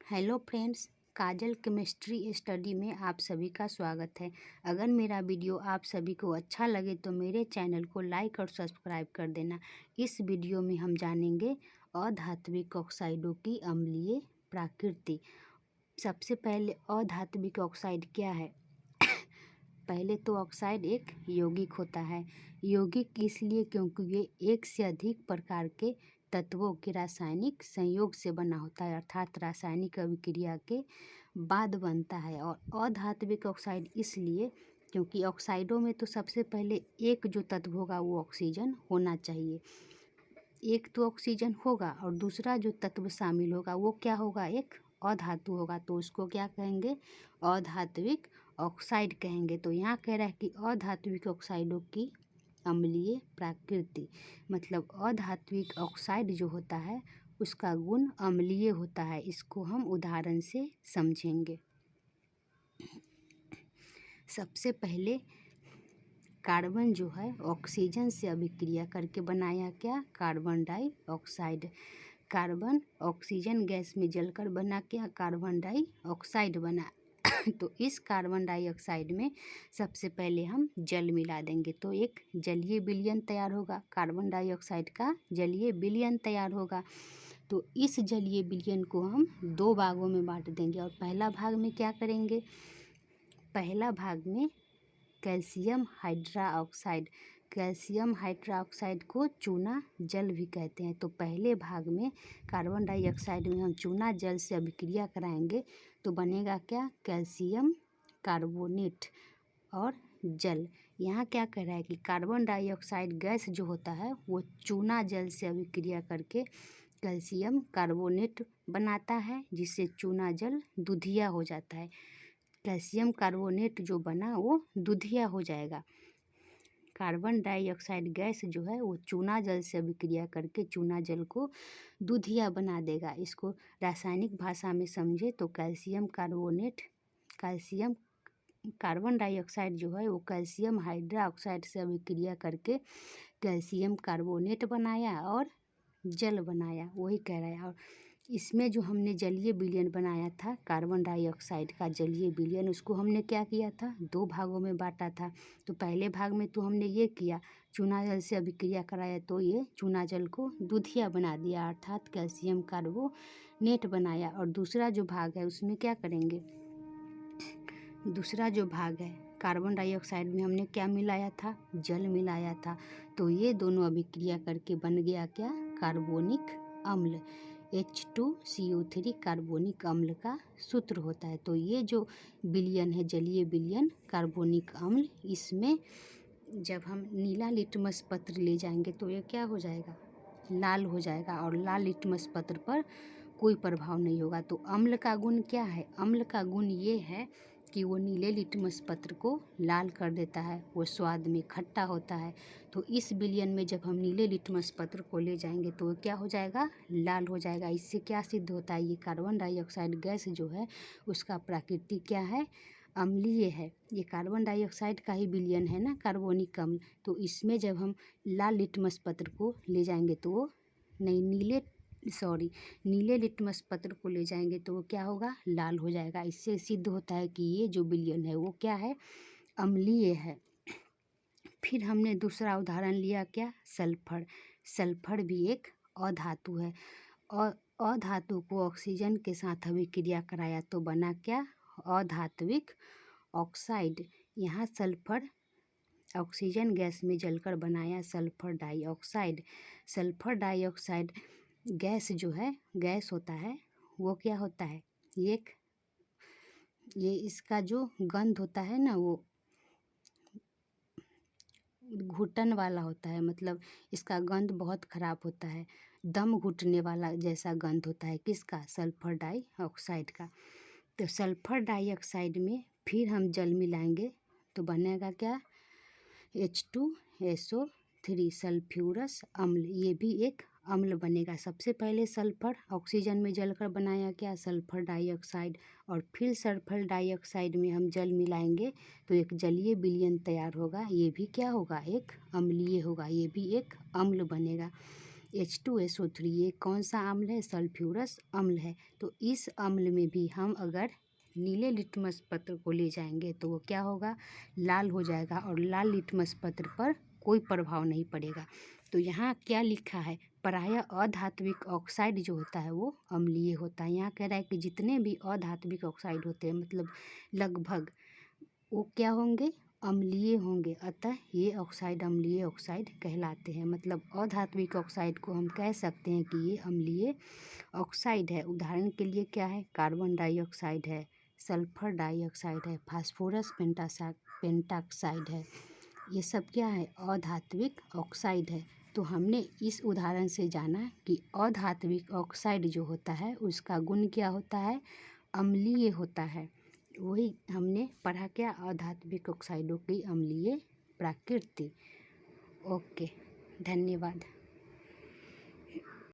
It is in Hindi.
हेलो फ्रेंड्स, काजल केमिस्ट्री स्टडी में आप सभी का स्वागत है। अगर मेरा वीडियो आप सभी को अच्छा लगे तो मेरे चैनल को लाइक और सब्सक्राइब कर देना। इस वीडियो में हम जानेंगे अधात्विक ऑक्साइडों की अम्लीय प्रकृति। सबसे पहले अधात्विक ऑक्साइड क्या है? पहले तो ऑक्साइड एक यौगिक होता है। यौगिक इसलिए क्योंकि ये एक से अधिक प्रकार के तत्वों के रासायनिक संयोग से बना होता है, अर्थात रासायनिक अभिक्रिया के बाद बनता है। और अधात्विक ऑक्साइड इसलिए क्योंकि ऑक्साइडों में तो सबसे पहले एक जो तत्व होगा वो ऑक्सीजन होना चाहिए। एक तो ऑक्सीजन होगा और दूसरा जो तत्व शामिल होगा वो क्या होगा? एक अधातु होगा। तो उसको क्या कहेंगे? अधात्विक ऑक्साइड कहेंगे। तो यहाँ कह रहा है कि अधात्विक ऑक्साइडों की अम्लीय प्रकृति, मतलब अधात्विक ऑक्साइड जो होता है उसका गुण अम्लीय होता है। इसको हम उदाहरण से समझेंगे। सबसे पहले कार्बन जो है ऑक्सीजन से अभिक्रिया करके बनाया क्या? Carbon dioxide. Carbon oxygen gas में जलकर बना क्या? कार्बन डाइऑक्साइड बना। तो इस कार्बन डाइऑक्साइड में सबसे पहले हम जल मिला देंगे तो एक जलीय विलयन तैयार होगा। कार्बन डाइऑक्साइड का जलीय विलयन तैयार होगा। तो इस जलीय विलयन को हम दो भागों में बांट देंगे। और पहला भाग में क्या करेंगे? पहला भाग में कैल्शियम हाइड्रोक्साइड, कैल्शियम हाइड्रोक्साइड को चूना जल भी कहते हैं। तो पहले भाग में कार्बन डाइऑक्साइड में हम चूना जल से अभिक्रिया कराएंगे तो बनेगा क्या? कैल्शियम कार्बोनेट और जल। यहाँ क्या कह रहा है कि कार्बन डाइऑक्साइड गैस जो होता है वो चूना जल से अभिक्रिया करके कैल्शियम कार्बोनेट बनाता है, जिससे चूना जल दूधिया हो जाता है। कैल्शियम कार्बोनेट जो बना वो दूधिया हो जाएगा। कार्बन डाइऑक्साइड गैस जो है वो चूना जल से अभिक्रिया करके चूना जल को दूधिया बना देगा। इसको रासायनिक भाषा में समझे तो calcium carbonate, calcium carbon dioxide जो है वो कैल्शियम हाइड्रोक्साइड से अभिक्रिया करके कैल्शियम कार्बोनेट बनाया और जल बनाया, वही कह रहा है। और इसमें जो हमने जलीय विलयन बनाया था कार्बन डाइऑक्साइड का जलीय विलयन, उसको हमने क्या किया था? दो भागों में बांटा था। तो पहले भाग में तो हमने ये किया, चूना जल से अभिक्रिया कराया तो ये चूना जल को दूधिया बना दिया, अर्थात कैल्शियम कार्बोनेट बनाया। और दूसरा जो भाग है उसमें क्या करेंगे? दूसरा जो भाग है कार्बन डाइऑक्साइड में हमने क्या मिलाया था? जल मिलाया था। तो ये दोनों अभिक्रिया करके बन गया क्या? कार्बोनिक अम्ल। H2CO3 कार्बोनिक अम्ल का सूत्र होता है। तो ये जो विलयन है जलीय विलयन कार्बोनिक अम्ल, इसमें जब हम नीला लिटमस पत्र ले जाएंगे तो ये क्या हो जाएगा? लाल हो जाएगा। और लाल लिटमस पत्र पर कोई प्रभाव नहीं होगा। तो अम्ल का गुण क्या है? अम्ल का गुण ये है कि वो नीले लिटमस पत्र को लाल कर देता है, वो स्वाद में खट्टा होता है। तो इस विलयन में जब हम नीले लिटमस पत्र को ले जाएंगे तो क्या हो जाएगा? लाल हो जाएगा। इससे क्या सिद्ध होता है? ये कार्बन डाइऑक्साइड गैस जो है उसका प्रकृति क्या है? अम्लीय है। ये कार्बन डाइऑक्साइड का ही विलयन है ना, कार्बोनिक अम्ल। तो इसमें जब हम लाल लिटमस पत्र को ले जाएंगे तो वो नहीं, नीले लिटमस पत्र को ले जाएंगे तो वो क्या होगा? लाल हो जाएगा। इससे सिद्ध होता है कि ये जो विलयन है वो क्या है? अम्लीय है। फिर हमने दूसरा उदाहरण लिया क्या? सल्फर। सल्फर भी एक अधातु है और अधातु को ऑक्सीजन के साथ अभिक्रिया कराया तो बना क्या? अधात्विक ऑक्साइड। यहाँ सल्फर ऑक्सीजन गैस में जलकर बनाया sulphur dioxide. Sulphur dioxide gas जो है, गैस होता है वो क्या होता है? ये इसका जो गंध होता है ना वो घुटन वाला होता है, मतलब इसका गंध बहुत खराब होता है, दम घुटने वाला जैसा गंध होता है। किसका? सल्फर डाइऑक्साइड का। तो सल्फर डाइऑक्साइड में फिर हम जल मिलाएंगे तो बनेगा क्या? H2SO3 सल्फ्यूरस अम्ल। ये भी एक अम्ल बनेगा। सबसे पहले सल्फर ऑक्सीजन में जलकर बनाया क्या? Sulphur dioxide. और फिर सल्फर डाइऑक्साइड में हम जल मिलाएंगे तो एक जलीय विलयन तैयार होगा। ये भी क्या होगा? एक अम्लीय होगा। ये भी एक अम्ल बनेगा। H2SO3 ये कौन सा अम्ल है? सल्फ्यूरस अम्ल है। तो इस अम्ल में भी हम अगर नीले लिटमस पत्र को ले जाएंगे तो वो क्या होगा? लाल हो जाएगा और लाल लिटमस पत्र पर कोई प्रभाव नहीं पड़ेगा। तो यहाँ क्या लिखा है? प्रायः अधात्विक ऑक्साइड जो होता है वो अम्लीय होता है। यहाँ कह रहा है कि जितने भी अधात्विक ऑक्साइड होते हैं मतलब लगभग वो क्या होंगे? अम्लीय होंगे। अतः ये ऑक्साइड अम्लीय ऑक्साइड कहलाते हैं। मतलब अधात्विक ऑक्साइड को हम कह सकते हैं कि ये अम्लीय ऑक्साइड है। उदाहरण के लिए क्या है? कार्बन डाइऑक्साइड है, सल्फर डाइऑक्साइड है, फास्फोरस पेंटाक्साइड है। ये सब क्या है? अधात्विक ऑक्साइड है। तो हमने इस उदाहरण से जाना कि अधात्विक ऑक्साइड जो होता है उसका गुण क्या होता है? अम्लीय होता है। वही हमने पढ़ा क्या? अधात्विक ऑक्साइडों की अम्लीय प्रकृति। ओके, धन्यवाद।